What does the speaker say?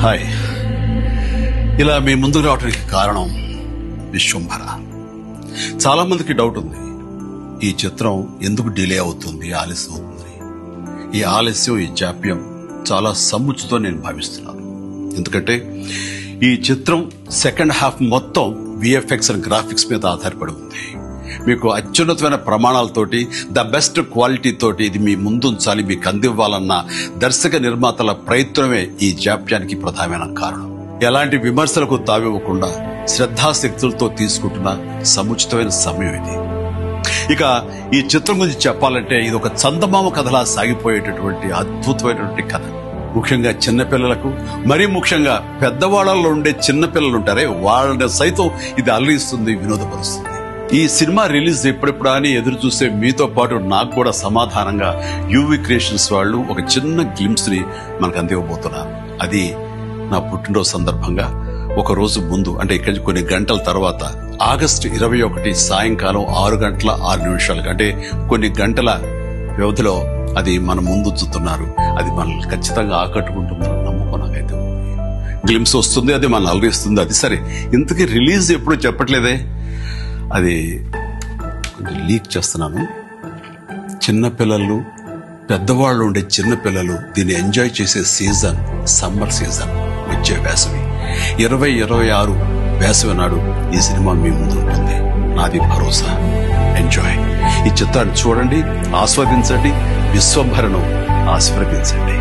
Hi, ఇలా మీ ముందుకు రావడానికి కారణం విశ్వంభర. చాలా మందికి డౌట్ ఉంది, ఈ చిత్రం ఎందుకు డిలే అవుతుంది, ఆలస్యం అవుతుంది. ఈ ఆలస్యం, ఈ జాప్యం చాలా సముచితం నేను భావిస్తున్నాను. ఎందుకంటే ఈ చిత్రం సెకండ్ హాఫ్ మొత్తం విఎఫ్ఎక్స్ అండ్ గ్రాఫిక్స్ మీద ఆధారపడి ఉంది. మీకు అత్యున్నతమైన ప్రమాణాలతోటి, ద బెస్ట్ క్వాలిటీ తోటి ఇది మీ ముందుంచాలి, మీకు అందివ్వాలన్న దర్శక నిర్మాతల ప్రయత్నమే ఈ జాప్యానికి ప్రధానమైన కారణం. ఎలాంటి విమర్శలకు తావివ్వకుండా శ్రద్ధాశక్తులతో తీసుకుంటున్న సముచితమైన సమయం ఇది. ఇక ఈ చిత్రం గురించి చెప్పాలంటే ఇది ఒక చందమామ కథలా సాగిపోయేటటువంటి అద్భుతమైనటువంటి కథ. ముఖ్యంగా చిన్నపిల్లలకు, మరీ ముఖ్యంగా పెద్దవాళ్లలో ఉండే చిన్నపిల్లలు ఉంటారే, వాళ్ళని సైతం ఇది అలరిస్తుంది, వినోదపరుస్తుంది. ఈ సినిమా రిలీజ్ ఎప్పుడెప్పుడా అని ఎదురు చూసే మీతో పాటు నాకు కూడా సమాధానంగా యూవి క్రియేషన్స్ వాళ్ళు ఒక చిన్న గ్లిమ్స్ ని మనకు అందివ్వబోతున్నారు. అది నా పుట్టినరోజు సందర్భంగా ఒక రోజు ముందు, అంటే ఇక్కడి కొన్ని గంటల తర్వాత ఆగస్టు 21 సాయంకాలం 6:06 అంటే కొన్ని గంటల వ్యవధిలో అది మన ముందు చూస్తున్నారు. అది మనల్ని ఖచ్చితంగా ఆకట్టుకుంటుందని నమ్మకం నాకైతే ఉంది. గ్లిమ్స్ వస్తుంది, అది మనల్ని అలరిస్తుంది. అది సరే, ఇంతకీ రిలీజ్ ఎప్పుడు చెప్పట్లేదే, అది కొంచెం లీక్ చేస్తున్నాను. చిన్నపిల్లలు, పెద్దవాళ్ళు ఉండే చిన్నపిల్లలు దీన్ని ఎంజాయ్ చేసే సీజన్ సమ్మర్ సీజన్, వచ్చే వేసవి 2026 వేసవి నాడు ఈ సినిమా మీ ముందు ఉంటుంది. నాది భరోసా. ఎంజాయ్. ఈ చిత్రాన్ని చూడండి, ఆస్వాదించండి, విశ్వంభరను ఆశీర్వదించండి.